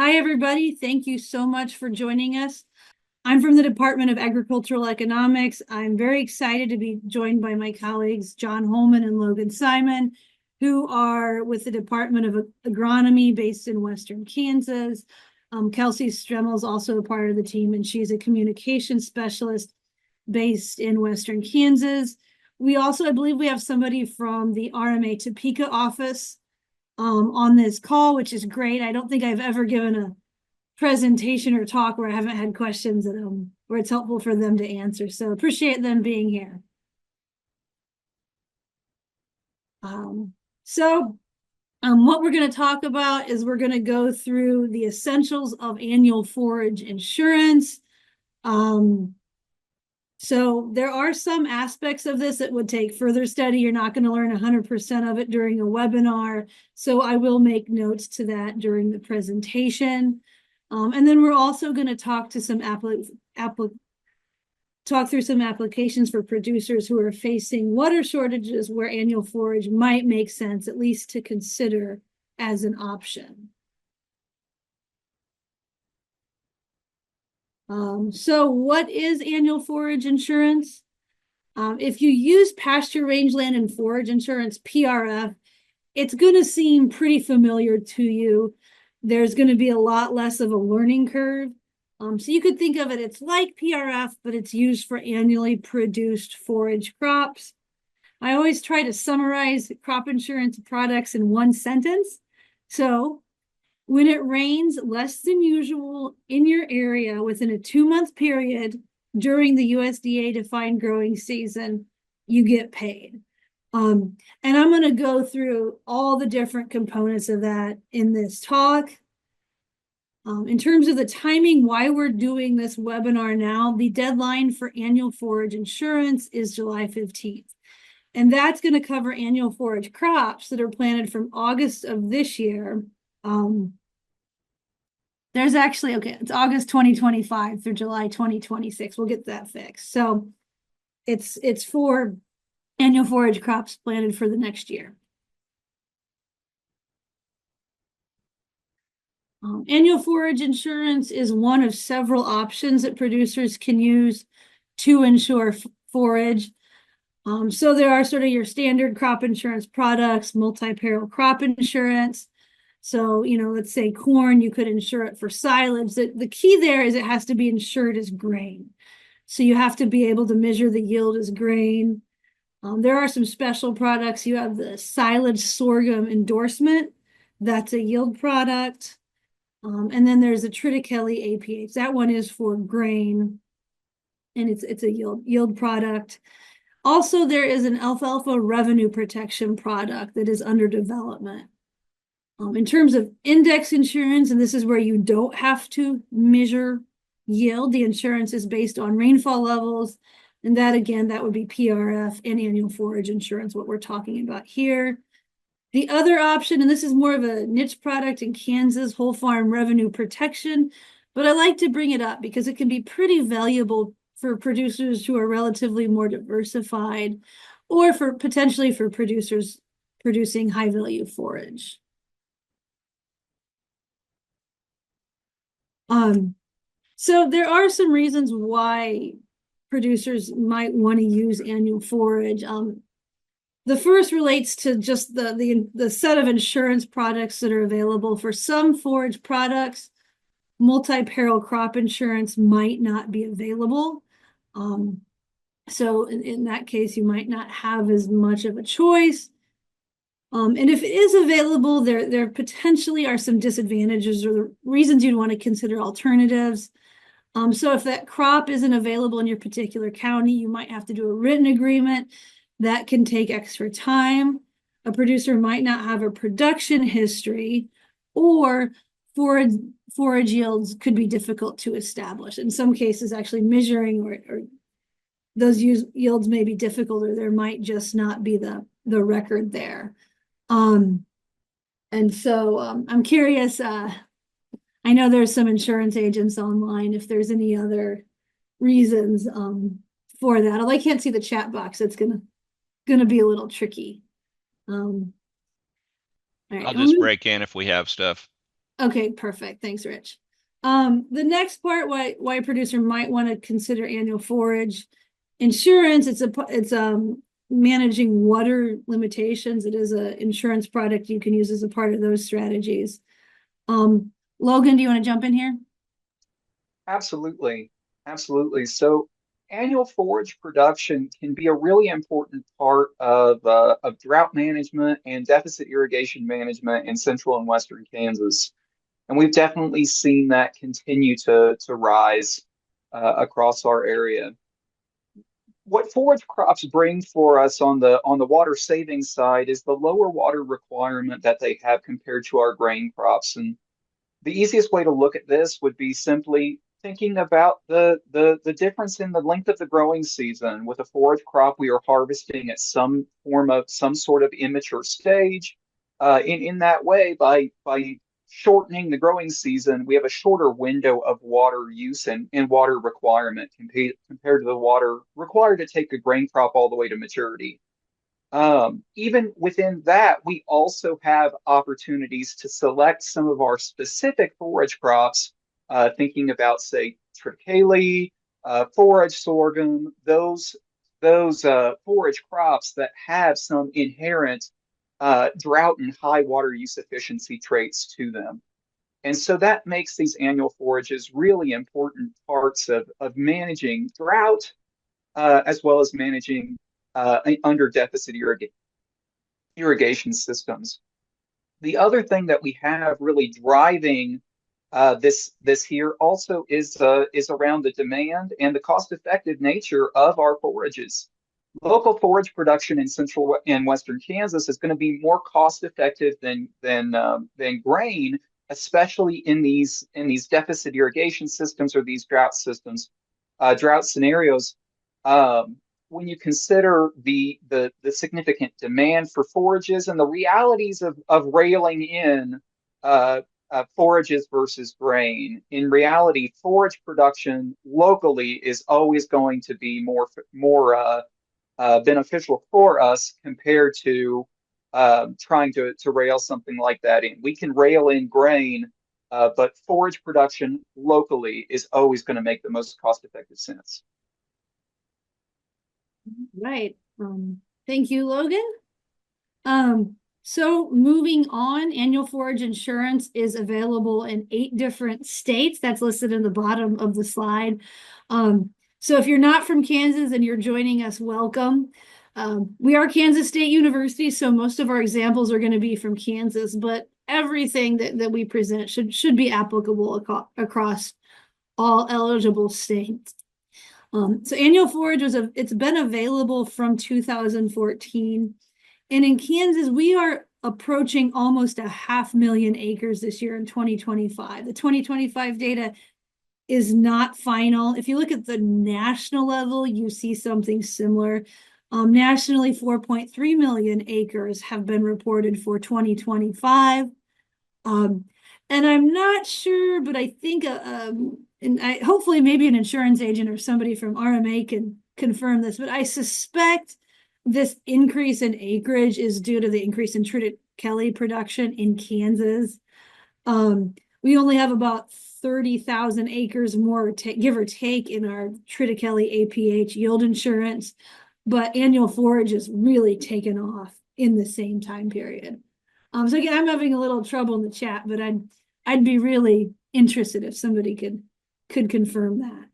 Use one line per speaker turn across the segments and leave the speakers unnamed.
Hi, everybody. Thank you so much for joining us. I'm from the Department of Agricultural Economics. I'm very excited to be joined by my colleagues, John Holman and Logan Simon, who are with the Department of Agronomy based in Western Kansas. Kelsey Stremmel is also a part of the team, and she's a communication specialist based in Western Kansas. We also, I believe we have somebody from the RMA Topeka office on this call, which is great. I don't think I've ever given a presentation or talk where I haven't had questions that where it's helpful for them to answer. So appreciate them being here. What we're going to talk about is we're going to go through the essentials of annual forage insurance. So there are some aspects of this that would take further study. You're not going to learn 100% of it during a webinar. So I will make notes to that during the presentation. And then we're also going to talk to some talk through some applications for producers who are facing water shortages where annual forage might make sense, at least to consider as an option. So what is annual forage insurance? If you use pasture rangeland and forage insurance, PRF, it's going to seem pretty familiar to you. There's going to be a lot less of a learning curve. So you could think of it, it's like PRF, but it's used for annually produced forage crops. I always try to summarize crop insurance products in one sentence. So when it rains less than usual in your area within a 2-month period during the USDA defined growing season, you get paid. And I'm going to go through all the different components of that in this talk. In terms of the timing, why we're doing this webinar now, the deadline for annual forage insurance is July 15th. And that's going to cover annual forage crops that are planted from August of this year. There's actually, it's August 2025 through July 2026. We'll get that fixed. So it's for annual forage crops planted for the next year. Annual forage insurance is one of several options that producers can use to insure forage. So there are sort of your standard crop insurance products, multi-peril crop insurance. So, let's say corn, you could insure it for silage. The key there is it has to be insured as grain. So you have to be able to measure the yield as grain. There are some special products. You have the silage sorghum endorsement. That's a yield product. And then there's a triticale APH. That one is for grain, and it's a yield product. Also, there is an alfalfa revenue protection product that is under development. In terms of index insurance, and this is where you don't have to measure yield, the insurance is based on rainfall levels. And that, again, that would be PRF and annual forage insurance, what we're talking about here. The other option, and this is more of a niche product in Kansas, whole farm revenue protection, but I like to bring it up because it can be pretty valuable for producers who are relatively more diversified, or for potentially for producers producing high value forage. So there are some reasons why producers might want to use annual forage. The first relates to just the set of insurance products that are available. For some forage products, multi-peril crop insurance might not be available. So in that case, you might not have as much of a choice. And if it is available, there potentially are some disadvantages or the reasons you'd want to consider alternatives. So if that crop isn't available in your particular county, you might have to do a written agreement. That can take extra time. A producer might not have a production history, or forage yields could be difficult to establish. In some cases, actually measuring or those yields may be difficult, or there might just not be the record there. And so I'm curious, I know there's some insurance agents online, if there's any other reasons for that. Although I can't see the chat box, it's gonna be a little tricky. All right,
I'll just break in if we have stuff.
Okay, perfect. Thanks, Rich. The next part, why a producer might want to consider annual forage insurance, it's managing water limitations. It is an insurance product you can use as a part of those strategies. Logan, do you want to jump in here?
Absolutely. Absolutely. So annual forage production can be a really important part of drought management and deficit irrigation management in central and western Kansas. And we've definitely seen that continue to rise across our area. What forage crops bring for us on the water saving side is the lower water requirement that they have compared to our grain crops. And the easiest way to look at this would be simply thinking about the difference in the length of the growing season. With a forage crop, we are harvesting at some sort of immature stage. In that way, by shortening the growing season, we have a shorter window of water use and water requirement compared to the water required to take a grain crop all the way to maturity. Even within that, we also have opportunities to select some of our specific forage crops, thinking about, say, triticale, forage sorghum, those forage crops that have some inherent drought and high water use efficiency traits to them. And so that makes these annual forages really important parts of managing drought, as well as managing under deficit irrigation systems. The other thing that we have really driving this here also is around the demand and the cost-effective nature of our forages. Local forage production in central and western Kansas is going to be more cost-effective than grain, especially in these deficit irrigation systems or these drought systems, drought scenarios. Um, when you consider the significant demand for forages and the realities of railing in forages versus grain, in reality, forage production locally is always going to be more beneficial for us compared to trying to rail something like that in. We can rail in grain, but forage production locally is always going to make the most cost-effective sense.
Right. Thank you, Logan. So moving on, annual forage insurance is available in 8 different states. That's listed in the bottom of the slide. So if you're not from Kansas and you're joining us, welcome. We are Kansas State University, so most of our examples are going to be from Kansas, but everything that we present should be applicable across all eligible states. So annual forage it's been available from 2014. And in Kansas, we are approaching almost 500,000 acres this year in 2025. The 2025 data is not final. If you look at the national level, you see something similar. Nationally, 4.3 million acres have been reported for 2025. And I'm not sure, but I think, hopefully maybe an insurance agent or somebody from RMA can confirm this, but I suspect this increase in acreage is due to the increase in triticale production in Kansas. We only have about 30,000 acres more, give or take, in our triticale APH yield insurance, but annual forage is really taken off in the same time period. So again, I'm having a little trouble in the chat, but I'd be really interested if somebody could confirm that.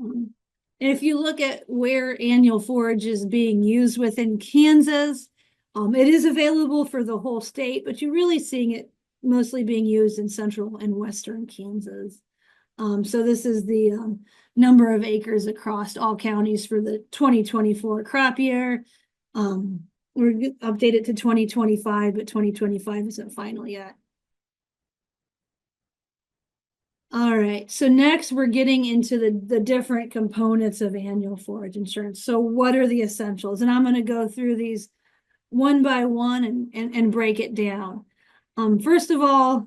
And if you look at where annual forage is being used within Kansas, it is available for the whole state, but you're really seeing it mostly being used in central and western Kansas. So this is the number of acres across all counties for the 2024 crop year. We're updated to 2025, but 2025 isn't final yet. All right, so next we're getting into the different components of annual forage insurance. So what are the essentials? And I'm going to go through these one by one and break it down. First of all,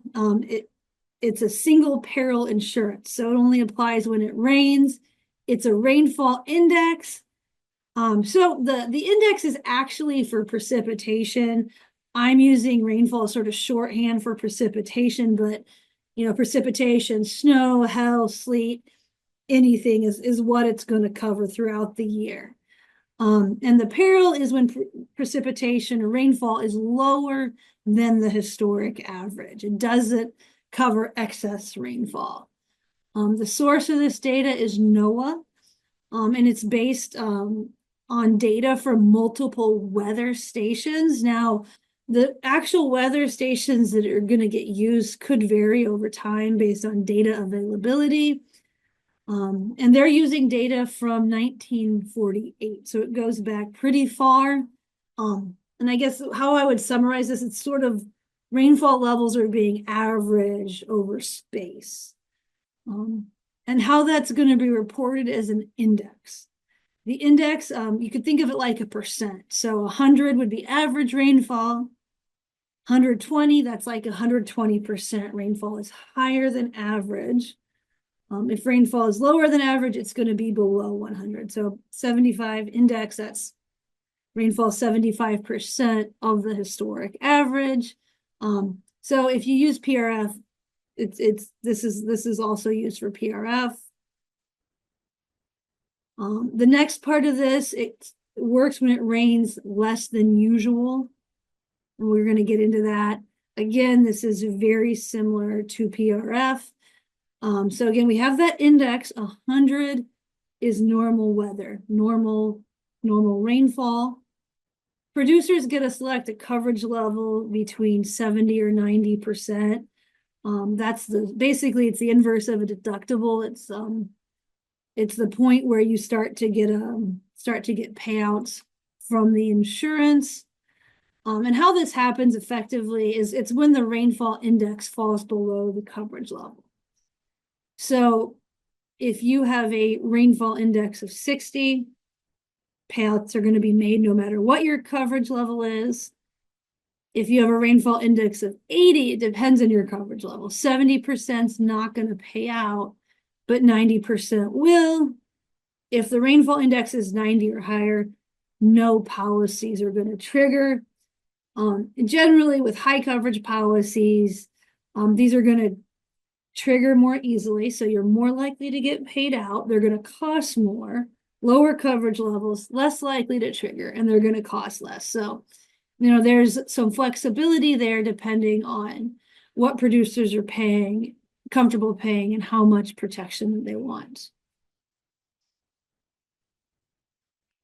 it's a single peril insurance. So it only applies when it rains. It's a rainfall index. So the index is actually for precipitation. I'm using rainfall sort of shorthand for precipitation, but precipitation, snow, hail, sleet, anything is what it's going to cover throughout the year. And the peril is when precipitation or rainfall is lower than the historic average. It doesn't cover excess rainfall. The source of this data is NOAA, and it's based on data from multiple weather stations. Now, the actual weather stations that are going to get used could vary over time based on data availability. And they're using data from 1948, so it goes back pretty far. And I guess how I would summarize this, it's sort of rainfall levels are being averaged over space. And how that's going to be reported as an index. The index, you could think of it like a percent. So 100 would be average rainfall. 120, that's like 120% rainfall is higher than average. If rainfall is lower than average, it's going to be below 100. So 75 index, that's rainfall 75% of the historic average. So if you use PRF, this is also used for PRF. The next part of this, it works when it rains less than usual. And we're going to get into that. Again, this is very similar to PRF. So again, we have that index. 100 is normal weather, normal rainfall. Producers get to select a coverage level between 70 or 90%. That's basically it's the inverse of a deductible. It's the point where you start to get payouts from the insurance. And how this happens effectively is it's when the rainfall index falls below the coverage level. So if you have a rainfall index of 60, payouts are going to be made no matter what your coverage level is. If you have a rainfall index of 80, it depends on your coverage level. 70% is not going to pay out, but 90% will. If the rainfall index is 90 or higher, no policies are going to trigger. Generally, with high coverage policies, these are going to trigger more easily, so you're more likely to get paid out. They're going to cost more. Lower coverage levels, less likely to trigger, and they're going to cost less. So, there's some flexibility there depending on what producers are comfortable paying, and how much protection they want.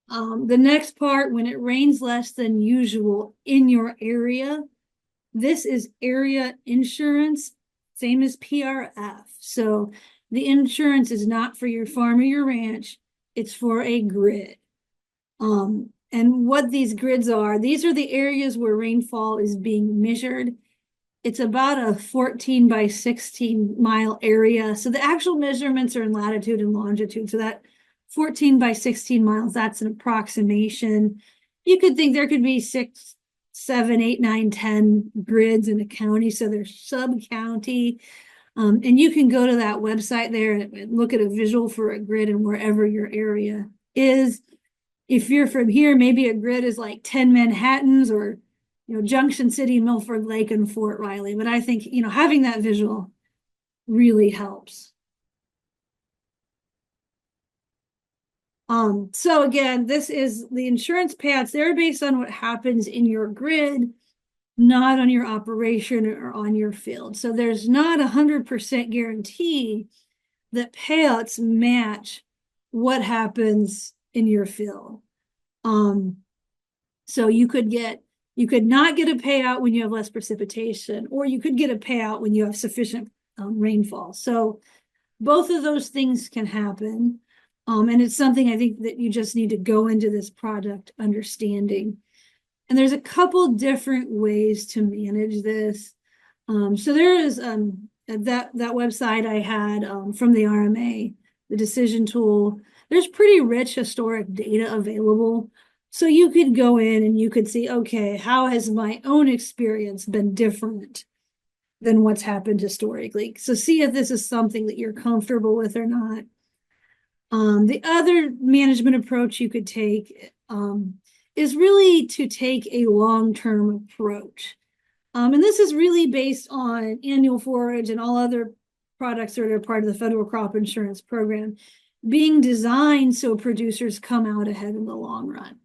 The next part, when it rains less than usual in your area, this is area insurance, same as PRF. So the insurance is not for your farm or your ranch, it's for a grid. And what these grids are, these are the areas where rainfall is being measured. It's about a 14 by 16 mile area. So the actual measurements are in latitude and longitude. So that 14 by 16 miles, that's an approximation. You could think there could be 6, 7, 8, 9, 10 grids in a county. So they're sub-county. And you can go to that website there and look at a visual for a grid and wherever your area is. If you're from here, maybe a grid is like 10 Manhattans or Junction City, Milford Lake, and Fort Riley. But I think having that visual really helps. So again, this is the insurance payouts. They're based on what happens in your grid, not on your operation or on your field. So there's not 100% guarantee that payouts match what happens in your field. So you could not get a payout when you have less precipitation, or you could get a payout when you have sufficient rainfall. So both of those things can happen. And it's something I think that you just need to go into this product understanding. And there's a couple different ways to manage this. So there is that website I had from the RMA, the decision tool. There's pretty rich historic data available. So you could go in and you could see, okay, how has my own experience been different than what's happened historically? So see if this is something that you're comfortable with or not. The other management approach you could take is really to take a long-term approach. And this is really based on annual forage and all other products that are part of the federal crop insurance program being designed so producers come out ahead in the long run.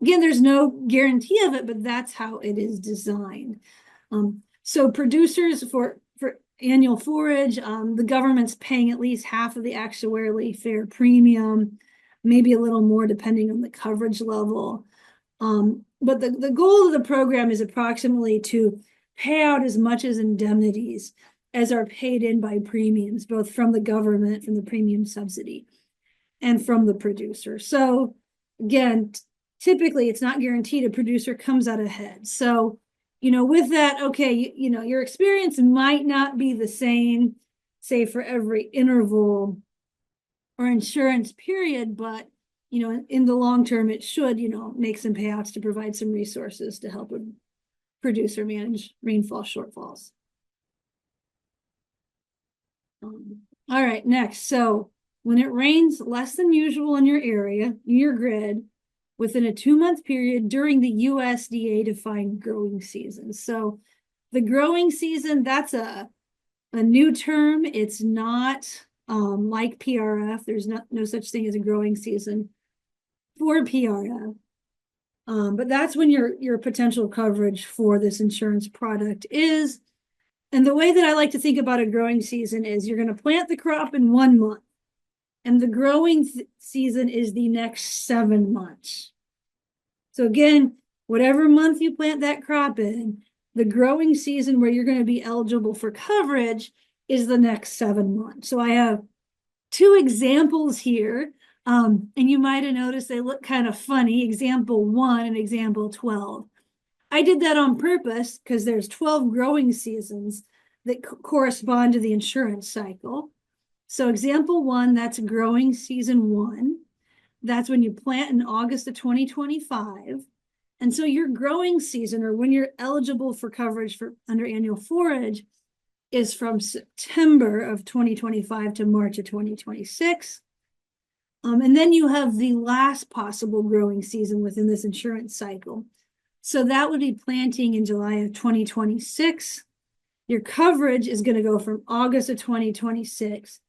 Again, there's no guarantee of it, but that's how it is designed. So producers for annual forage, the government's paying at least half of the actuarially fair premium, maybe a little more depending on the coverage level. But the goal of the program is approximately to pay out as much as indemnities as are paid in by premiums, both from the government, from the premium subsidy, and from the producer. So again, typically it's not guaranteed a producer comes out ahead. So, with that, okay, your experience might not be the same, say, for every interval or insurance period, but in the long term, it should, make some payouts to provide some resources to help a producer manage rainfall shortfalls. All right, next. So when it rains less than usual in your area, in your grid, within a 2-month period during the USDA-defined growing season. So the growing season, that's a new term. It's not like PRF. There's no such thing as a growing season for PRF. But that's when your potential coverage for this insurance product is. And the way that I like to think about a growing season is you're going to plant the crop in 1 month, and the growing season is the next 7 months. So again, whatever month you plant that crop in, the growing season where you're going to be eligible for coverage is the next 7 months. So I have 2 examples here, and you might have noticed they look kind of funny, example 1 and example 12. I did that on purpose because there's 12 growing seasons that correspond to the insurance cycle. So example 1, that's growing season 1. That's when you plant in August of 2025. And so your growing season, or when you're eligible for coverage for under annual forage, is from September of 2025 to March of 2026. And then you have the last possible growing season within this insurance cycle. So that would be planting in July of 2026. Your coverage is going to go from August of 2026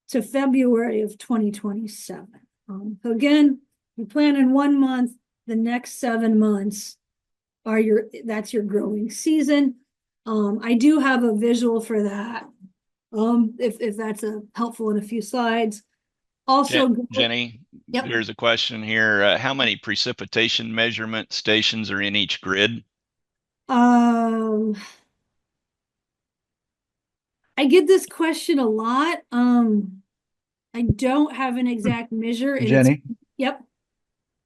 to February of 2027. So again, you plant in 1 month, the next 7 months that's your growing season. I do have a visual for that. If that's helpful in a few slides. Also,
Jenny,
yep.
There's a question here. How many precipitation measurement stations are in each grid?
I get this question a lot. I don't have an exact measure.
Jenny?
Yep.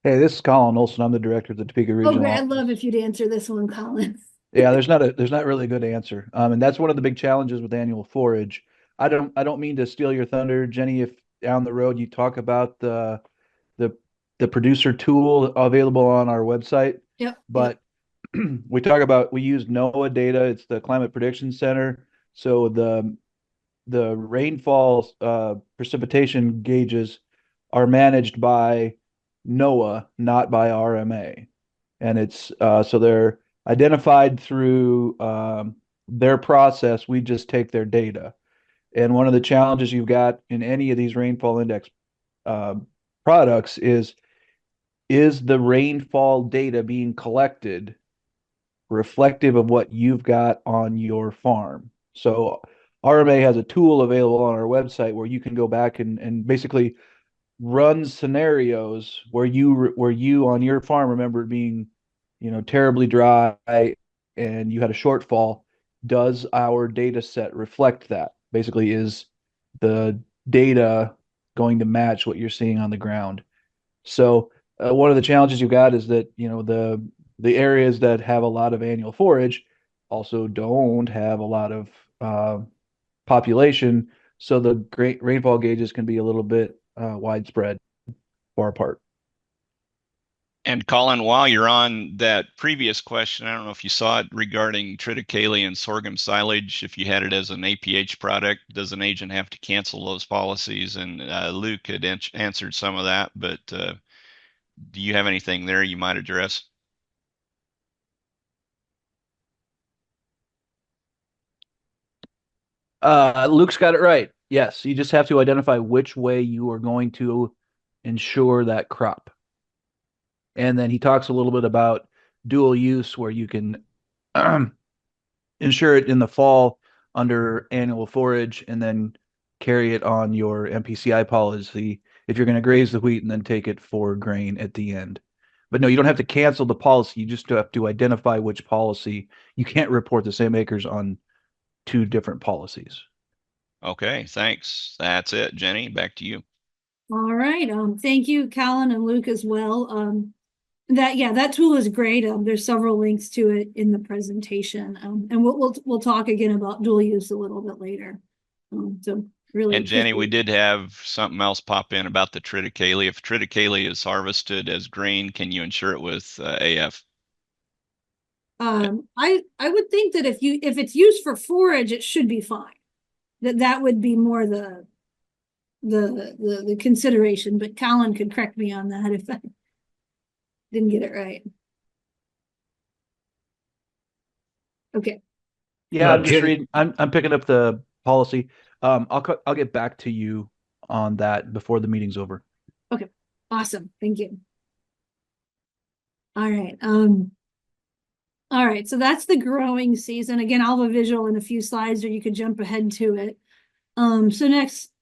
Hey, this is Colin Olson. I'm the director of the Topeka Regional
great.
Office.
I'd love if you'd answer this one, Colin.
Yeah, there's not really a good answer. And that's one of the big challenges with annual forage. I don't mean to steal your thunder, Jenny, if down the road you talk about the producer tool available on our website.
Yep.
But we use NOAA data. It's the Climate Prediction Center. So the rainfall precipitation gauges are managed by NOAA, not by RMA. And it's so they're identified through their process. We just take their data. And one of the challenges you've got in any of these rainfall index products is the rainfall data being collected reflective of what you've got on your farm? So RMA has a tool available on our website where you can go back and basically run scenarios where you on your farm remember being, terribly dry and you had a shortfall. Does our data set reflect that? Basically, is the data going to match what you're seeing on the ground? So one of the challenges you've got is that the areas that have a lot of annual forage also don't have a lot of population, so the great rainfall gauges can be a little bit widespread, far apart.
And Colin, while you're on that previous question, I don't know if you saw it regarding triticale and sorghum silage. If you had it as an APH product, does an agent have to cancel those policies? And Luke had answered some of that, but do you have anything there you might address?
Luke's got it right. Yes, you just have to identify which way you are going to insure that crop. And then he talks a little bit about dual use, where you can insure it in the fall under annual forage and then carry it on your MPCI policy if you're going to graze the wheat and then take it for grain at the end. But no, you don't have to cancel the policy. You just have to identify which policy. You can't report the same acres on two different policies.
Okay, thanks. That's it. Jenny, back to you.
All right. Thank you, Callan and Luke as well. That tool is great. There's several links to it in the presentation. And we'll talk again about dual use a little bit later. So really.
And Jenny, we did have something else pop in about the triticale. If triticale is harvested as grain, can you insure it with AF?
I would think that if it's used for forage, it should be fine. That would be more the consideration, but Colin could correct me on that if I didn't get it right. Okay.
Yeah, I'm just reading. I'm picking up the policy. I'll get back to you on that before the meeting's over.
Okay. Awesome. Thank you. All right. All right. So that's the growing season. Again, I'll have a visual in a few slides, or you could jump ahead to it. So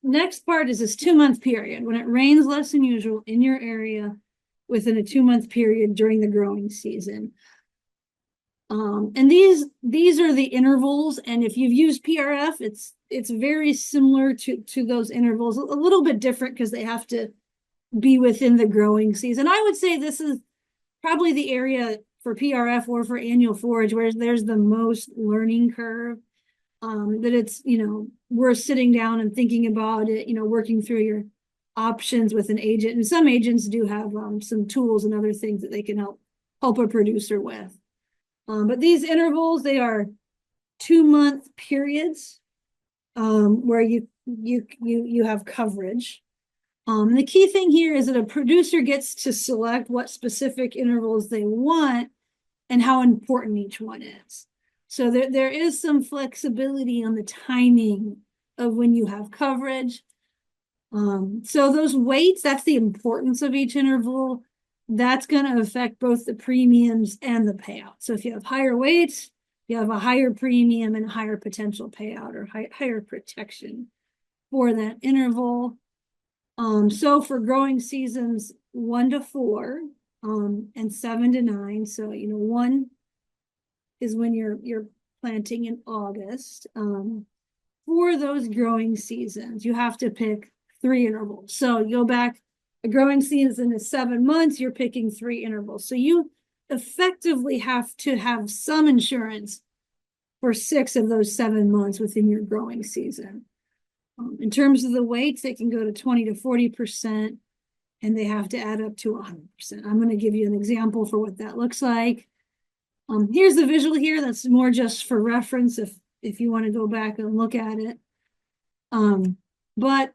next part is this 2-month period when it rains less than usual in your area within a 2-month period during the growing season. And these are the intervals, and if you've used PRF, it's very similar to those intervals, a little bit different because they have to be within the growing season. I would say this is probably the area for PRF or for annual forage where there's the most learning curve. That it's, worth sitting down and thinking about it, working through your options with an agent. And some agents do have some tools and other things that they can help a producer with. But these intervals, they are 2-month periods where you have coverage. The key thing here is that a producer gets to select what specific intervals they want and how important each one is. So there is some flexibility on the timing of when you have coverage. So those weights, that's the importance of each interval. That's going to affect both the premiums and the payout. So if you have higher weights, you have a higher premium and a higher potential payout or higher protection for that interval. So for growing seasons 1 to 4 and 7 to 9, so 1 is when you're planting in August. For those growing seasons, you have to pick 3 intervals. So you go back, a growing season is 7 months, you're picking 3 intervals. So you effectively have to have some insurance for 6 of those 7 months within your growing season. In terms of the weights, they can go to 20 to 40%, and they have to add up to 100%. I'm going to give you an example for what that looks like. Here's the visual here. That's more just for reference if you want to go back and look at it. But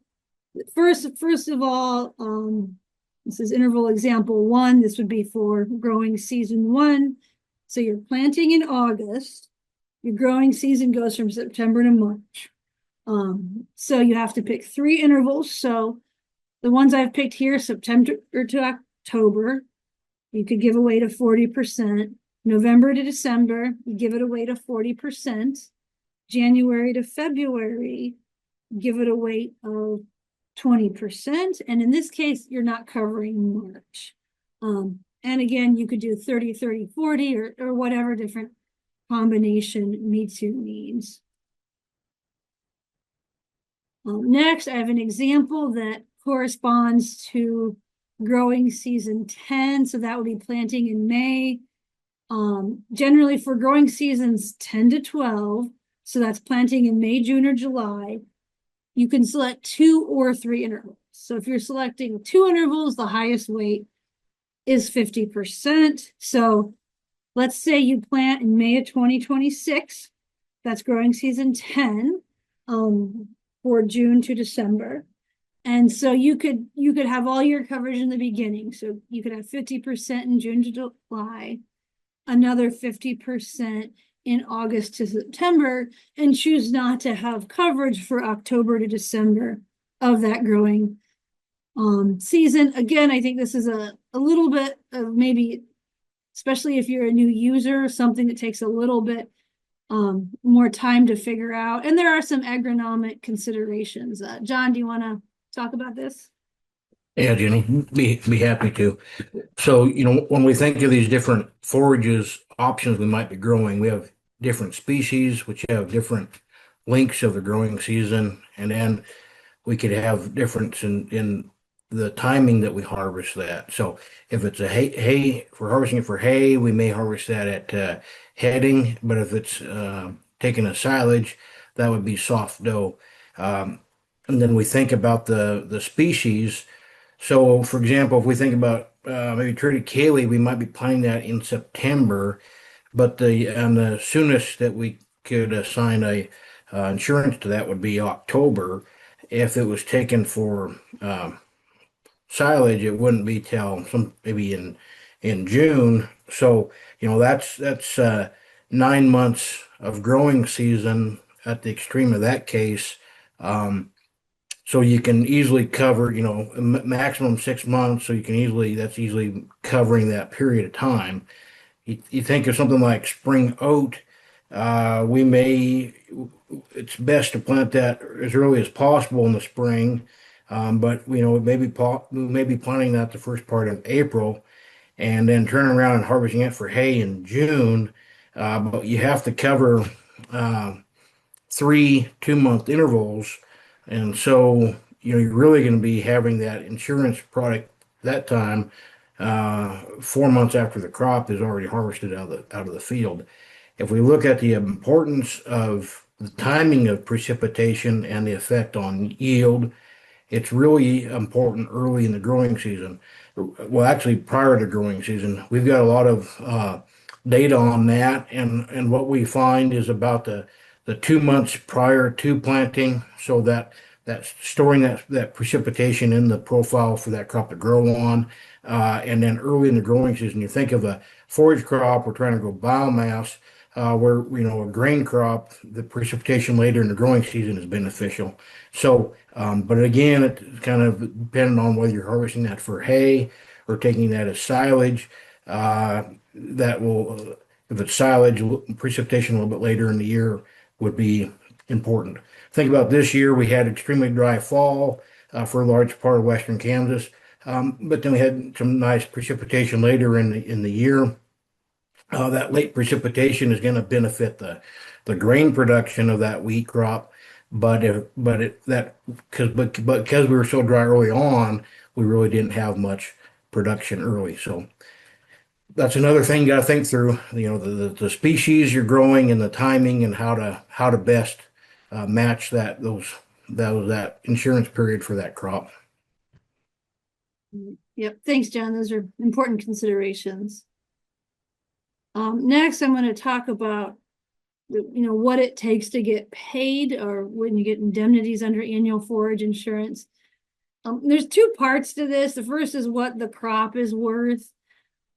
first of all, this is interval example 1. This would be for growing season 1. So you're planting in August. Your growing season goes from September to March. So you have to pick 3 intervals. So the ones I've picked here, September to October, you could give away to 40%. November to December, you give it away to 40%. January to February, give it a weight of 20%. And in this case, you're not covering March. And again, you could do 30, 30, 40 or whatever different combination meets your needs. Next, I have an example that corresponds to growing season 10. So that would be planting in May. Generally for growing seasons 10 to 12, so that's planting in May, June, or July, you can select 2 or 3 intervals. So if you're selecting 2 intervals, the highest weight is 50%. So let's say you plant in May of 2026, that's growing season 10, for June to December. And so you could have all your coverage in the beginning. So you could have 50% in June to July, another 50% in August to September, and choose not to have coverage for October to December of that growing season. Again, I think this is a little bit of maybe, especially if you're a new user, something that takes a little bit more time to figure out. And there are some agronomic considerations. John, do you want to talk about this?
Yeah, Jenny, be happy to. So, when we think of these different forages options we might be growing, we have different species which have different lengths of the growing season, and then we could have difference in the timing that we harvest that. So if it's a hay, if we're harvesting it for hay, we may harvest that at heading, but if it's taking a silage, that would be soft dough. And then we think about the species. So, for example, if we think about maybe triticale, we might be planting that in September, but the soonest that we could assign a insurance to that would be October. If it was taken for silage, it wouldn't be till maybe in June. So that's 9 months of growing season at the extreme of that case. So you can easily cover, maximum 6 months. So that's easily covering that period of time. You think of something like spring oat, it's best to plant that as early as possible in the spring. But we may be planting that the first part of April and then turning around and harvesting it for hay in June. But you have to cover 3 2-month intervals. And so, you're really going to be having that insurance product that time, 4 months after the crop is already harvested out of the field. If we look at the importance of the timing of precipitation and the effect on yield, it's really important early in the growing season. Well, actually, prior to growing season, we've got a lot of data on that, and what we find is about the 2 months prior to planting, so that's storing that precipitation in the profile for that crop to grow on, and then early in the growing season, you think of a forage crop, we're trying to grow biomass. Where a grain crop, the precipitation later in the growing season is beneficial. So, but again, it's kind of dependent on whether you're harvesting that for hay or taking that as silage. That will, if it's silage, precipitation a little bit later in the year would be important. Think about this year, we had extremely dry fall for a large part of western Kansas, but then we had some nice precipitation later in the year. That late precipitation is going to benefit the grain production of that wheat crop, because we were so dry early on, we really didn't have much production early. So that's another thing you got to think through. The species you're growing and the timing and how to best match that insurance period for that crop.
Yep. Thanks, John. Those are important considerations. Next, I'm going to talk about what it takes to get paid, or when you get indemnities under annual forage insurance. There's two parts to this. The first is what the crop is worth.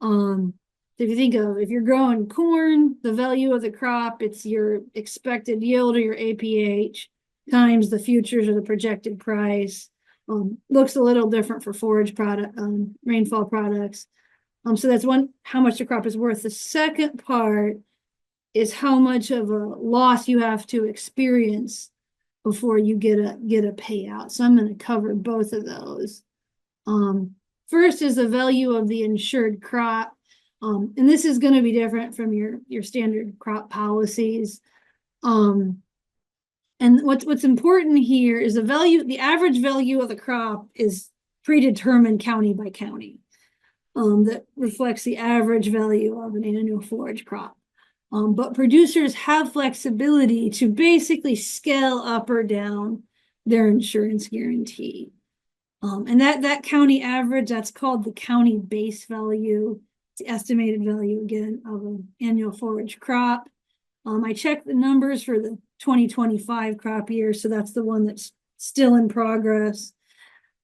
If you think of, if you're growing corn, the value of the crop, it's your expected yield or your APH times the futures or the projected price. Looks a little different for forage product, rainfall products. So that's one, how much the crop is worth. The second part is how much of a loss you have to experience before you get a payout. So I'm going to cover both of those. First is the value of the insured crop. And this is going to be different from your standard crop policies. And what's important here is the average value of the crop is predetermined county by county. That reflects the average value of an annual forage crop. But producers have flexibility to basically scale up or down their insurance guarantee. And that county average, that's called the county base value. It's the estimated value, again, of an annual forage crop. I checked the numbers for the 2025 crop year, so that's the one that's still in progress.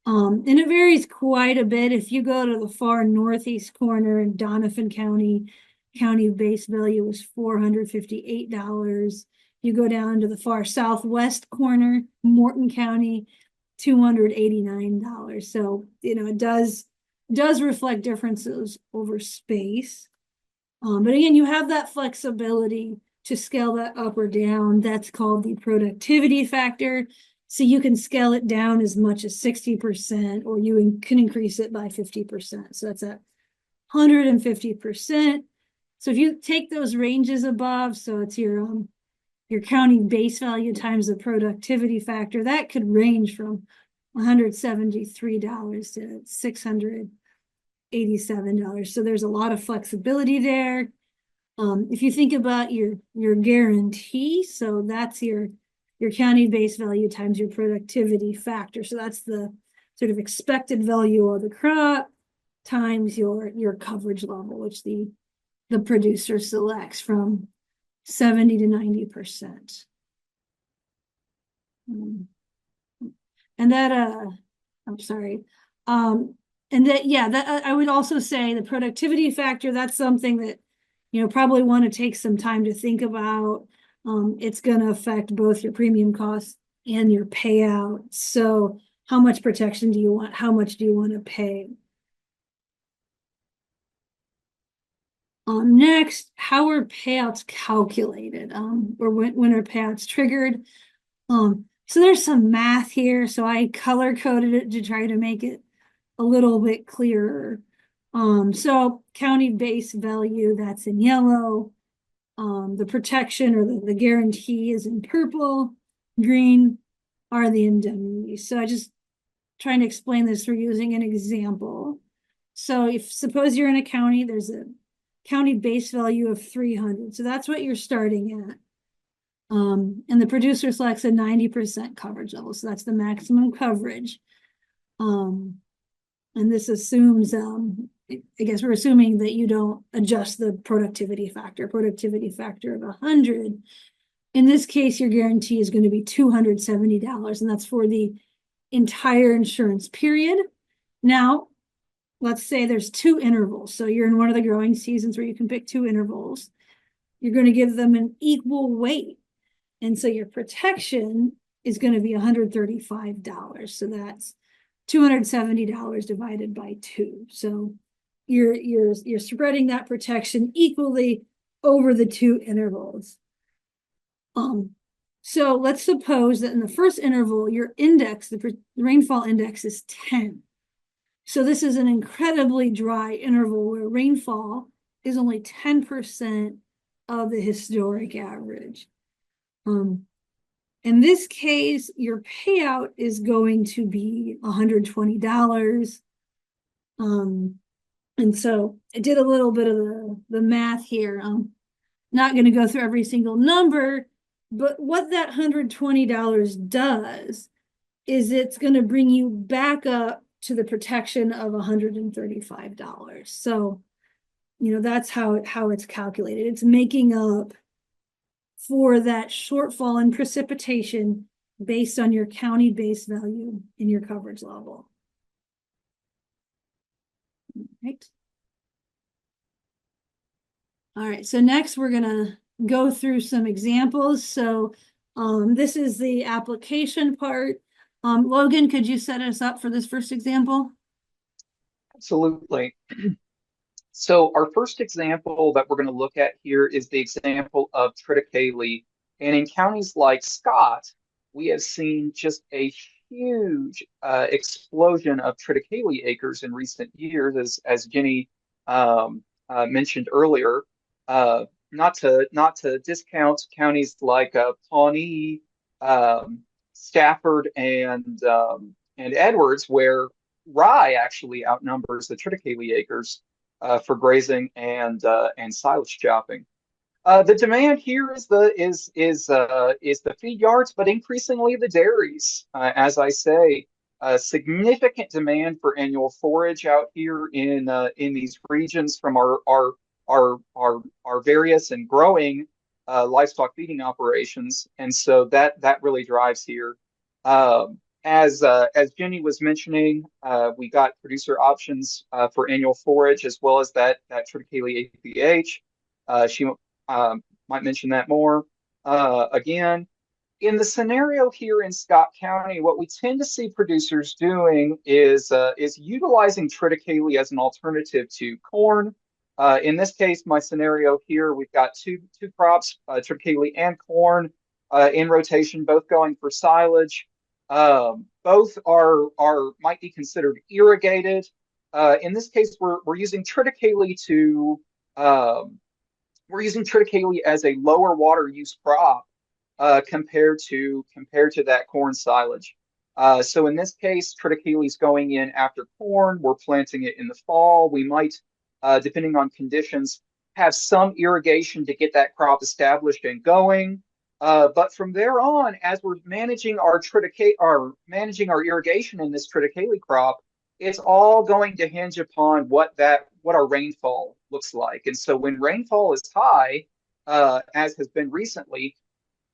And it varies quite a bit. If you go to the far northeast corner in Donovan County, county base value was $458. You go down to the far southwest corner, Morton County, $289. So, it does reflect differences over space. But again, you have that flexibility to scale that up or down. That's called the productivity factor. So you can scale it down as much as 60%, or you can increase it by 50%. So that's at 150%. So if you take those ranges above, so it's your county base value times the productivity factor, that could range from $173 to $687. So there's a lot of flexibility there. If you think about your guarantee, so that's your county base value times your productivity factor. So that's the sort of expected value of the crop times your coverage level, which the producer selects from 70 to 90%. And that I'm sorry. And that, yeah, that I would also say the productivity factor, that's something that probably want to take some time to think about. It's going to affect both your premium costs and your payout. So how much protection do you want? How much do you want to pay? Next, how are payouts calculated? Or when are payouts triggered? So there's some math here. So I color coded it to try to make it a little bit clearer. So county base value, that's in yellow. The protection or the guarantee is in purple. Green are the indemnities. So I just trying to explain this through using an example. So if suppose you're in a county, there's a county base value of 300. So that's what you're starting at. And the producer selects a 90% coverage level. So that's the maximum coverage. And this assumes, I guess we're assuming that you don't adjust the productivity factor of 100. In this case, your guarantee is going to be $270, and that's for the entire insurance period. Now, let's say there's 2 intervals. So you're in one of the growing seasons where you can pick 2 intervals. You're going to give them an equal weight. And so your protection is going to be $135. So that's $270 divided by 2. So you're spreading that protection equally over the 2 intervals. So let's suppose that in the first interval, your index, the rainfall index is 10. So this is an incredibly dry interval where rainfall is only 10% of the historic average. In this case, your payout is going to be $120. And so I did a little bit of the math here. I'm not going to go through every single number, but what that $120 does is it's going to bring you back up to the protection of $135. So, that's how it's calculated. It's making up for that shortfall in precipitation based on your county base value and your coverage level. Right. All right, so next we're gonna go through some examples. So this is the application part. Logan, could you set us up for this first example?
Absolutely. So our first example that we're going to look at here is the example of triticale. And in counties like Scott, we have seen just a huge explosion of triticale acres in recent years, as Jenny mentioned earlier. Not to discount counties like Pawnee, Stafford, and Edwards, where rye actually outnumbers the triticale acres for grazing and silage chopping. The demand here is the feed yards, but increasingly the dairies. As I say, significant demand for annual forage out here in these regions from our various and growing livestock feeding operations, and so that really drives here. As Jenny was mentioning, we got producer options for annual forage as well as that triticale APH. She might mention that more. Again, in the scenario here in Scott County, what we tend to see producers doing is utilizing triticale as an alternative to corn. In this case, my scenario here, we've got two crops, triticale and corn, in rotation, both going for silage. Both are might be considered irrigated. In this case, we're using triticale to as a lower water use crop compared to that corn silage. So in this case, triticale is going in after corn. We're planting it in the fall. We might, depending on conditions, have some irrigation to get that crop established and going. But from there on, as we're managing our irrigation in this triticale crop, it's all going to hinge upon what our rainfall looks like. And so when rainfall is high, as has been recently,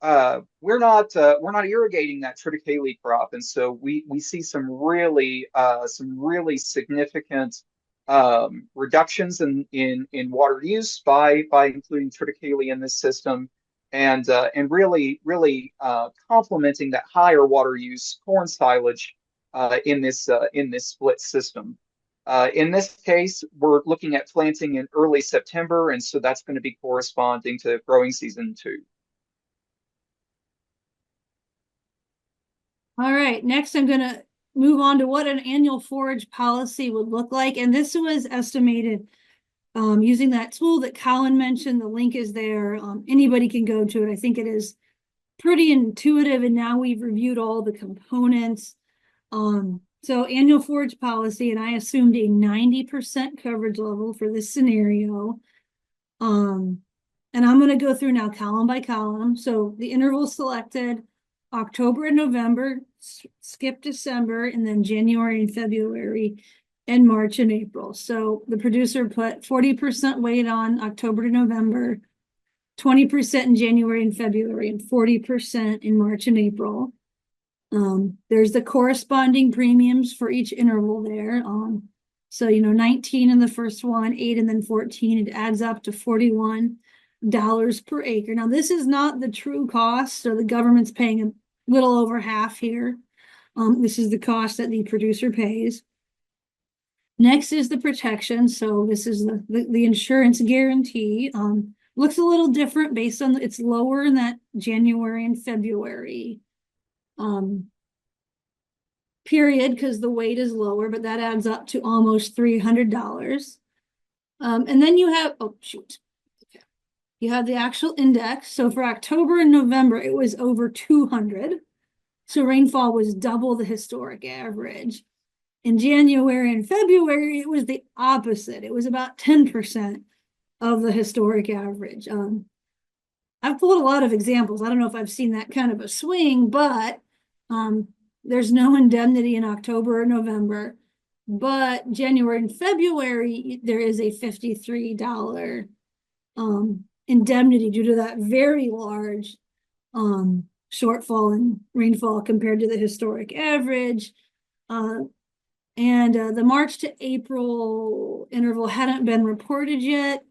we're not irrigating that triticale crop, and so we see some really significant reductions in water use by including triticale in this system, and really complementing that higher water use corn silage in this split system. In this case, we're looking at planting in early September, and so that's going to be corresponding to growing season 2.
All right, next I'm going to move on to what an annual forage policy would look like. And this was estimated using that tool that Colin mentioned. The link is there. Anybody can go to it. I think it is pretty intuitive, and now we've reviewed all the components. So annual forage policy, and I assumed a 90% coverage level for this scenario. And I'm going to go through now column by column. So the interval selected, October and November, skip December, and then January and February, and March and April. So the producer put 40% weight on October to November, 20% in January and February, and 40% in March and April. There's the corresponding premiums for each interval there. So 19 in the first one, 8 and then 14. It adds up to $41 per acre. Now, this is not the true cost, so the government's paying a little over half here. This is the cost that the producer pays. Next is the protection. So this is the insurance guarantee. Looks a little different based on it's lower in that January and February period because the weight is lower, but that adds up to almost $300. And then you have, you have the actual index. So for October and November, it was over 200. So rainfall was double the historic average. In January and February, it was the opposite. It was about 10% of the historic average. I've pulled a lot of examples. I don't know if I've seen that kind of a swing, but there's no indemnity in October or November. But January and February, there is a $53 indemnity due to that very large shortfall in rainfall compared to the historic average. And the March to April interval hadn't been reported yet.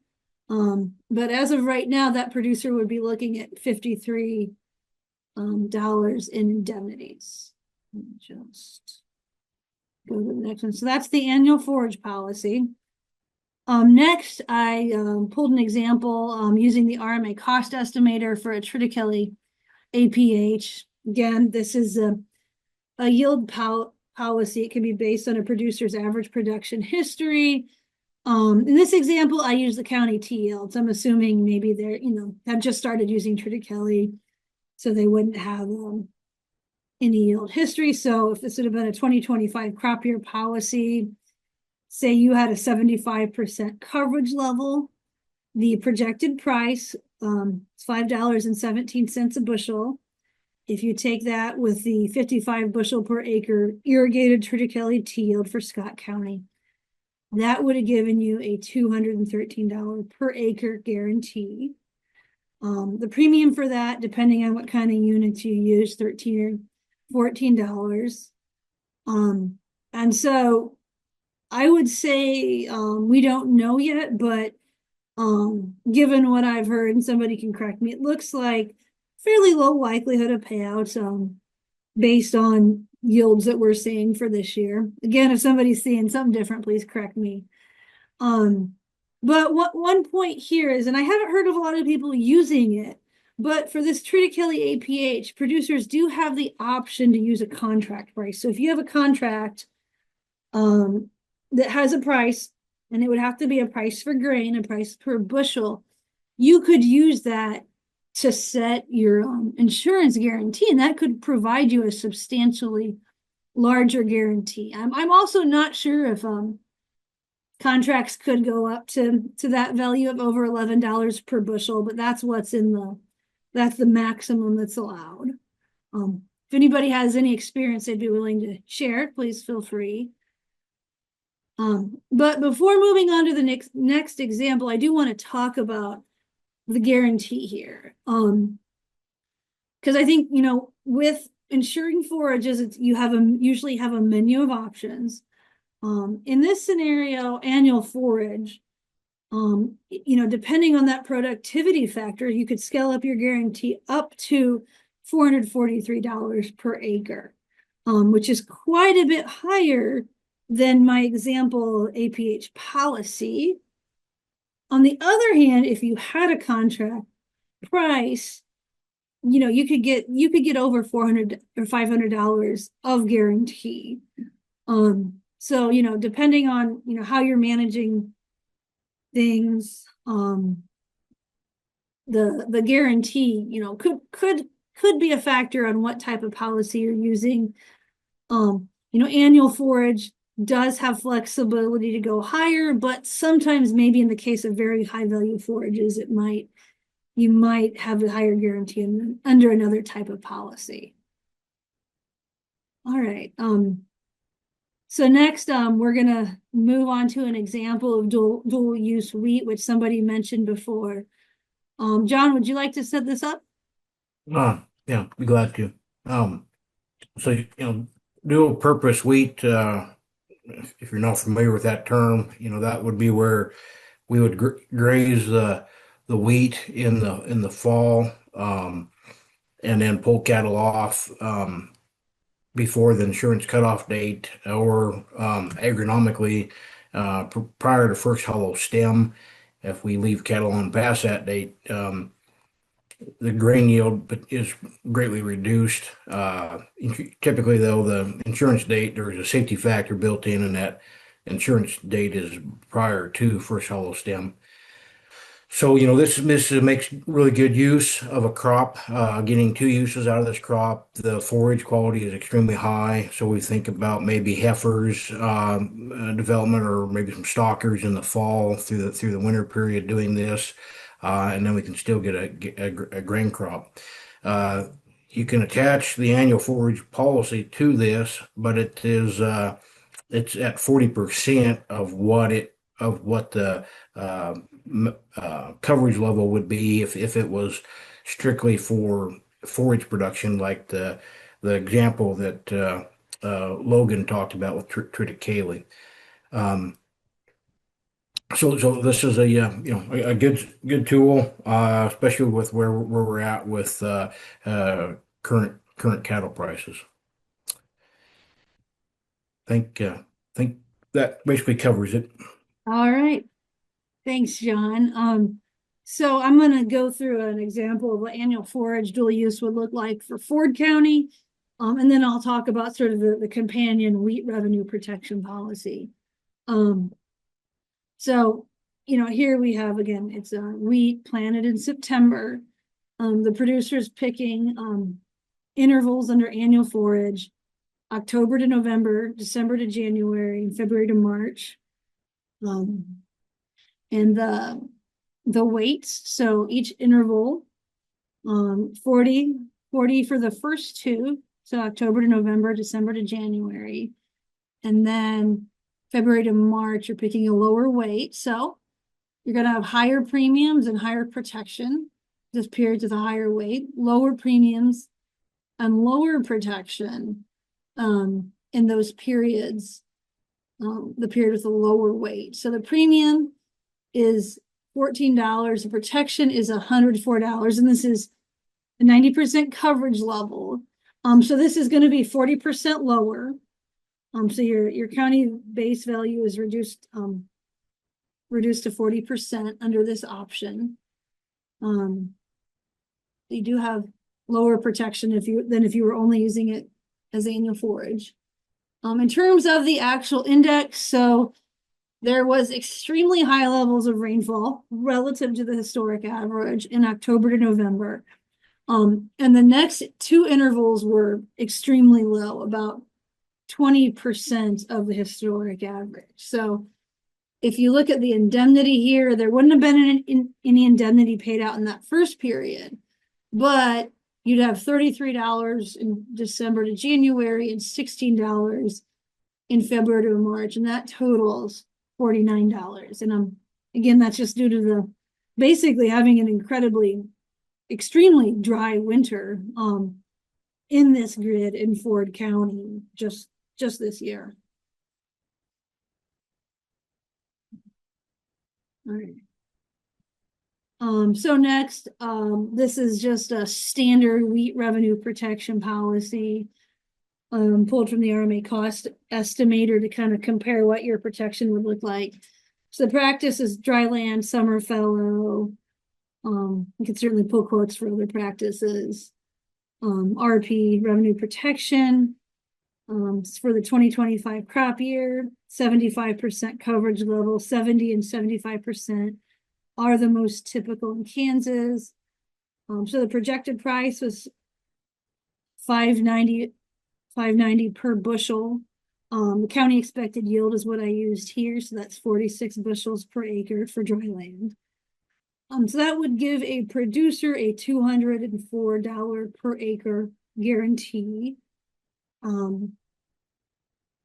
But as of right now, that producer would be looking at $53 in indemnities. Just go to the next one. So that's the annual forage policy. Next, I pulled an example using the RMA cost estimator for a triticale APH. Again, this is a yield policy. It can be based on a producer's average production history. In this example, I use the county T yields. I'm assuming maybe they're, have just started using triticale, so they wouldn't have any yield history. So if this would have been a 2025 crop year policy, say you had a 75% coverage level, the projected price is $5.17 a bushel. If you take that with the 55 bushel per acre irrigated triticale T yield for Scott County, that would have given you a $213 per acre guarantee. The premium for that, depending on what kind of units you use, 13 $14. And so I would say we don't know yet, but given what I've heard, and somebody can correct me, it looks like fairly low likelihood of payouts based on yields that we're seeing for this year. Again, if somebody's seeing something different, please correct me. But one point here is, and I haven't heard of a lot of people using it, but for this triticale APH, producers do have the option to use a contract price. So if you have a contract that has a price, and it would have to be a price for grain, a price per bushel, you could use that to set your insurance guarantee, and that could provide you a substantially larger guarantee. I'm also not sure if contracts could go up to that value of over $11 per bushel, but that's what's that's the maximum that's allowed. If anybody has any experience they'd be willing to share, please feel free. But before moving on to the next example, I do want to talk about the guarantee here. Because I think, with insuring forages, you usually have a menu of options. In this scenario, annual forage, depending on that productivity factor, you could scale up your guarantee up to $443 per acre, which is quite a bit higher than my example APH policy. On the other hand, if you had a contract price, you could get over $400 or $500 of guarantee. So, depending on, how you're managing things, the guarantee, could be a factor on what type of policy you're using. Annual forage does have flexibility to go higher, but sometimes maybe in the case of very high value forages, you might have a higher guarantee under another type of policy. All right. So next, we're gonna move on to an example of dual use wheat, which somebody mentioned before. John, would you like to set this up?
Yeah, be glad to. So dual purpose wheat, if you're not familiar with that term, that would be where we would graze the wheat in the fall, and then pull cattle off before the insurance cutoff date, or agronomically prior to first hollow stem. If we leave cattle on past that date, the grain yield is greatly reduced. Typically, though, the insurance date, there's a safety factor built in, and that insurance date is prior to first hollow stem. So, this makes really good use of a crop, getting two uses out of this crop. The forage quality is extremely high. So we think about maybe heifers development, or maybe some stockers in the fall through the winter period doing this. And then we can still get a grain crop. You can attach the annual forage policy to this, but it's at 40% of what the coverage level would be if it was strictly for forage production, like the example that Logan talked about with triticale. So this is a good tool, especially with where we're at with current cattle prices. Think that basically covers it.
All right. Thanks, John. So I'm going to go through an example of what annual forage dual use would look like for Ford County. And then I'll talk about sort of the companion wheat revenue protection policy. So, here we have, again, it's wheat planted in September. The producer's picking intervals under annual forage, October to November, December to January, and February to March. And the weights, so each interval, 40 for the first two, so October to November, December to January. And then February to March, you're picking a lower weight. So you're going to have higher premiums and higher protection. This period's with a higher weight, lower premiums, and lower protection in those periods, the period with a lower weight. So the premium is $14, the protection is $104, and this is a 90% coverage level. So this is going to be 40% lower. So your county base value is reduced to 40% under this option. You do have lower protection than if you were only using it as annual forage. In terms of the actual index, so there was extremely high levels of rainfall relative to the historic average in October to November. And the next two intervals were extremely low, about 20% of the historic average. So if you look at the indemnity here, there wouldn't have been any indemnity paid out in that first period, but you'd have $33 in December to January and $16 in February to March, and that totals $49. And again, that's just due to the basically having an extremely dry winter in this grid in Ford County just this year. All right. So next, this is just a standard wheat revenue protection policy pulled from the RMA cost estimator to kind of compare what your protection would look like. So the practice is dry land, summer fallow. You can certainly pull quotes for other practices. RP, revenue protection, for the 2025 crop year, 75% coverage level, 70 and 75% are the most typical in Kansas. So the projected price was $5.90 per bushel. The county expected yield is what I used here, so that's 46 bushels per acre for dry land. So that would give a producer a $204 per acre guarantee. And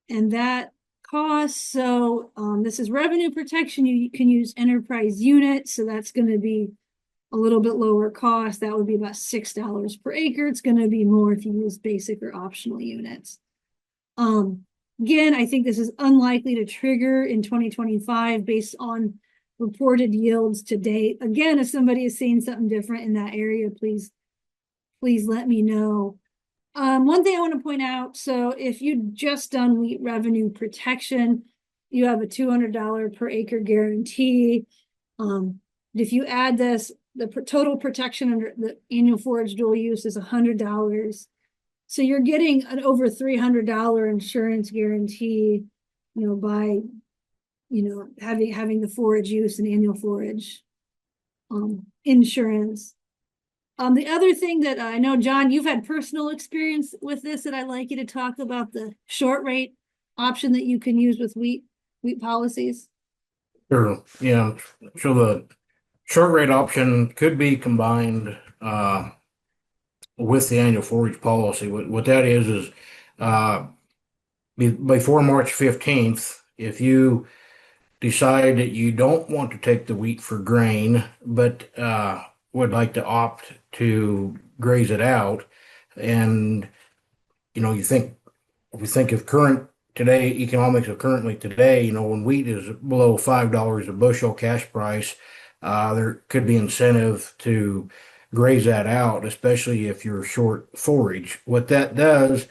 that costs, so this is revenue protection. You can use enterprise units, so that's going to be a little bit lower cost. That would be about $6 per acre. It's going to be more if you use basic or optional units. Again, I think this is unlikely to trigger in 2025 based on reported yields to date. Again, if somebody is seeing something different in that area, please let me know. One thing I want to point out, so if you've just done wheat revenue protection, you have a $200 per acre guarantee. If you add this, the total protection under the annual forage dual use is $100. So you're getting an over $300 insurance guarantee, by having the forage use and annual forage insurance. The other thing that I know, John, you've had personal experience with this, that I'd like you to talk about the short rate option that you can use with wheat policies.
Sure. Yeah. So the short rate option could be combined with the annual forage policy. What that is before March 15th, if you decide that you don't want to take the wheat for grain, but would like to opt to graze it out, and if we think of economics of currently today, when wheat is below $5 a bushel cash price, there could be incentive to graze that out, especially if you're short forage. What that does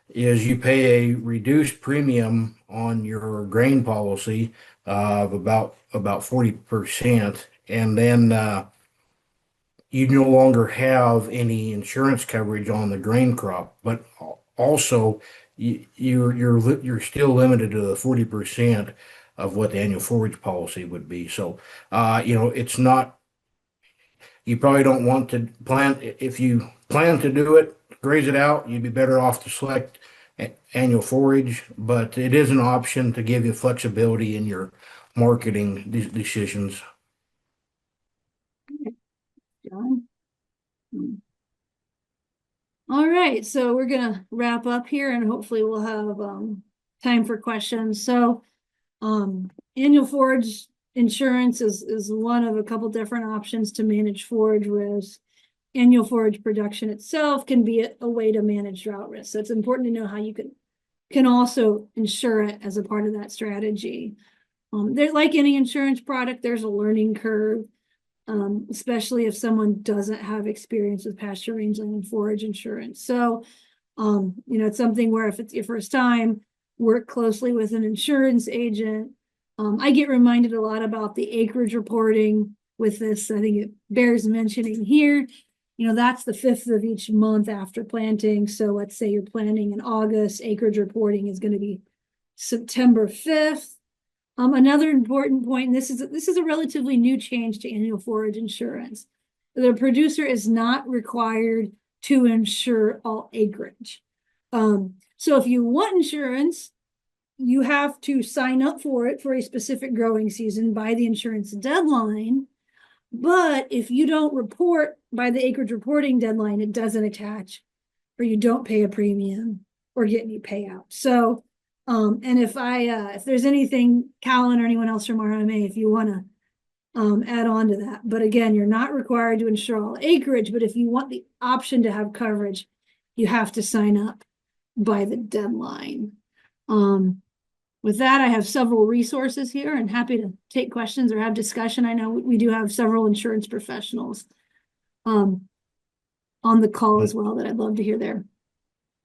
is you pay a reduced premium on your grain policy of about 40%, and then you no longer have any insurance coverage on the grain crop, but also you're still limited to the 40% of what the annual forage policy would be. So it's not, you probably don't want to if you plan to do it, graze it out, you'd be better off to select annual forage, but it is an option to give you flexibility in your marketing decisions.
John. All right, so we're gonna wrap up here, and hopefully we'll have time for questions. So annual forage insurance is one of a couple different options to manage forage risk. annual forage production itself can be a way to manage drought risk. So it's important to know how you can also insure it as a part of that strategy. There, like any insurance product, there's a learning curve, especially if someone doesn't have experience with pasture rangeland and forage insurance. So, it's something where if it's your first time, work closely with an insurance agent. I get reminded a lot about the acreage reporting with this. I think it bears mentioning here. That's the 5th of each month after planting. So let's say you're planting in August, acreage reporting is going to be September 5th. Another important point, and this is a relatively new change to annual forage insurance. The producer is not required to insure all acreage. So if you want insurance, you have to sign up for it for a specific growing season by the insurance deadline. But if you don't report by the acreage reporting deadline, it doesn't attach, or you don't pay a premium or get any payout. So, and if there's anything, Callan or anyone else from RMA, if you want to add on to that. But again, you're not required to insure all acreage, but if you want the option to have coverage, you have to sign up by the deadline. With that, I have several resources here and happy to take questions or have discussion. I know we do have several insurance professionals on the call as well that I'd love to hear their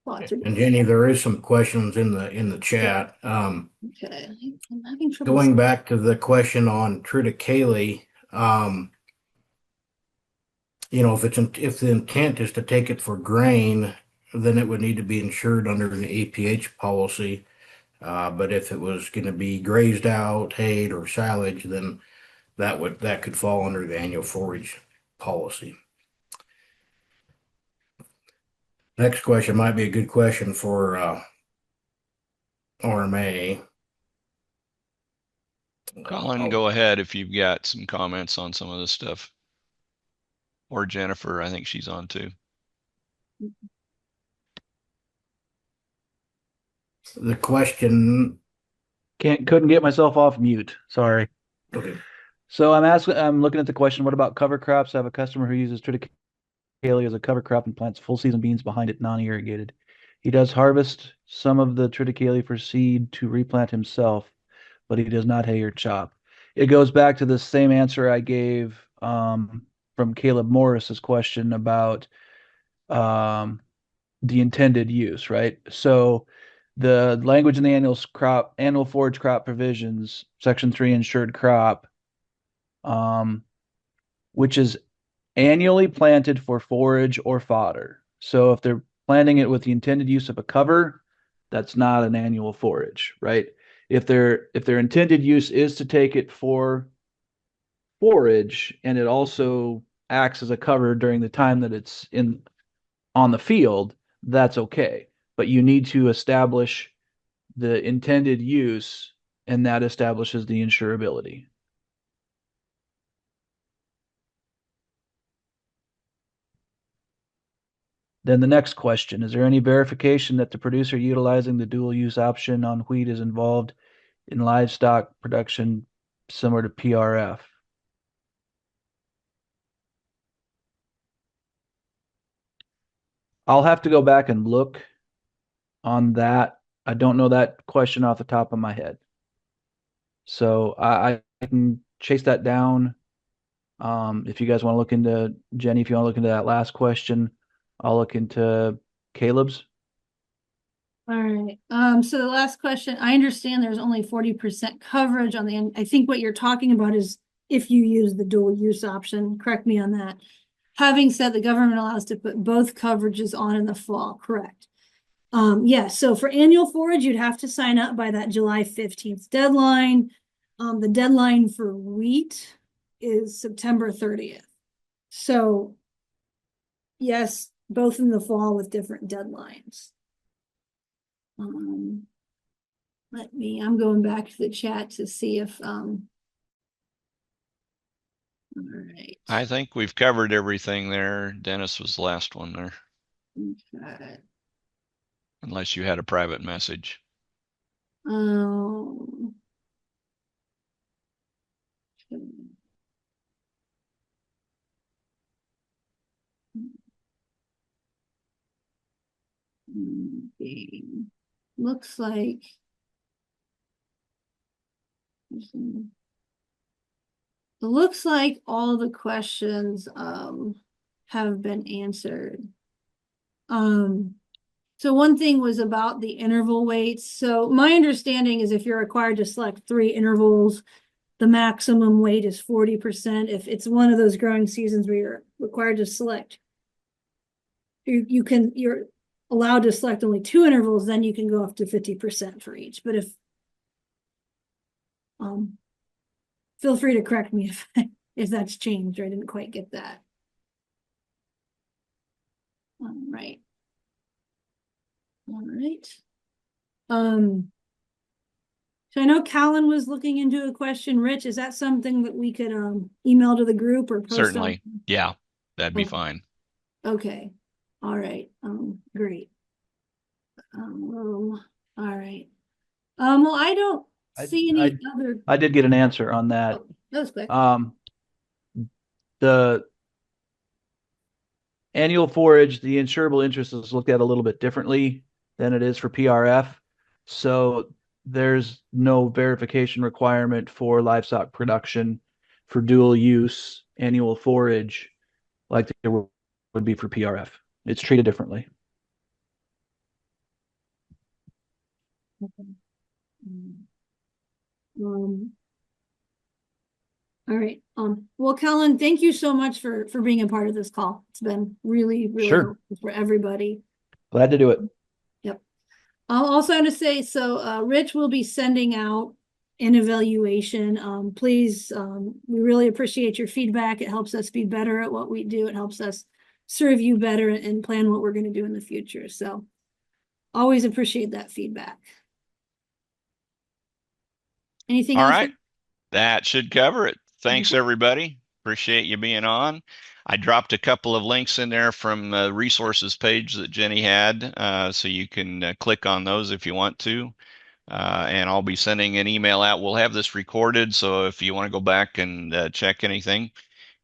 thoughts.
And Jenny, there is some questions in the chat.
Okay, I'm having trouble.
Going back to the question on triticale, if the intent is to take it for grain, then it would need to be insured under the APH policy. But if it was going to be grazed out, hayed, or silage, then that could fall under the annual forage policy. Next question might be a good question for RMA.
Colin, go ahead if you've got some comments on some of this stuff. Or Jennifer, I think she's on too.
The question.
Couldn't get myself off mute. Sorry.
Okay.
So I'm looking at the question, what about cover crops? I have a customer who uses triticale as a cover crop and plants full season beans behind it, non-irrigated. He does harvest some of the triticale for seed to replant himself, but he does not hay or chop. It goes back to the same answer I gave from Caleb Morris's question about the intended use, right? So the language in the annual forage crop provisions, section 3 insured crop, which is annually planted for forage or fodder. So if they're planting it with the intended use of a cover, that's not an annual forage, right? If their intended use is to take it for forage and it also acts as a cover during the time that it's on the field, that's okay. But you need to establish the intended use, and that establishes the insurability. Then the next question, is there any verification that the producer utilizing the dual use option on wheat is involved in livestock production similar to PRF? I'll have to go back and look on that. I don't know that question off the top of my head. So I can chase that down. If you guys want to look into, Jenny, if you want to look into that last question, I'll look into Caleb's.
All right. So the last question, I understand there's only 40% coverage on the end. I think what you're talking about is if you use the dual use option, correct me on that. Having said the government allows to put both coverages on in the fall, correct? Yes. So for annual forage, you'd have to sign up by that July 15th deadline. The deadline for wheat is September 30th. So yes, both in the fall with different deadlines. I'm going back to the chat to see if, all right.
I think we've covered everything there. Dennis was the last one there.
Okay.
Unless you had a private message.
Okay. Okay. Looks like. It looks like all the questions have been answered. So one thing was about the interval weights. So my understanding is if you're required to select 3 intervals, the maximum weight is 40%. If it's one of those growing seasons where you're required to select, you're allowed to select only 2 intervals, then you can go up to 50% for each. But feel free to correct me if that's changed or I didn't quite get that. All right. All right. So I know Callan was looking into a question. Rich, is that something that we could email to the group or post
Certainly.
on?
Yeah, that'd be
Okay.
fine.
Okay. All right. Great. All right. Well, I don't see any other.
I did get an answer on that.
Oh, that was quick.
The annual forage, the insurable interest is looked at a little bit differently than it is for PRF. So there's no verification requirement for livestock production for dual use annual forage like there would be for PRF. It's treated differently.
Okay. All right. Well, Kellen, thank you so much for being a part of this call. It's been really, really
Sure.
helpful for everybody.
Glad to do it.
Yep. I'll also want to say, so Rich will be sending out an evaluation. Please, we really appreciate your feedback. It helps us be better at what we do. It helps us serve you better and plan what we're going to do in the future. So always appreciate that feedback. Anything
All
else?
right. That should cover it. Thanks, everybody. Appreciate you being on. I dropped a couple of links in there from the resources page that Jenny had, so you can click on those if you want to. And I'll be sending an email out. We'll have this recorded, so if you want to go back and check anything,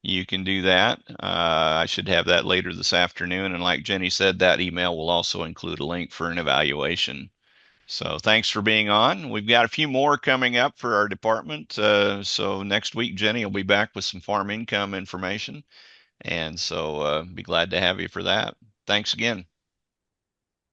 you can do that. I should have that later this afternoon. And like Jenny said, that email will also include a link for an evaluation. So thanks for being on. We've got a few more coming up for our department. So next week, Jenny will be back with some farm income information. And so be glad to have you for that. Thanks again.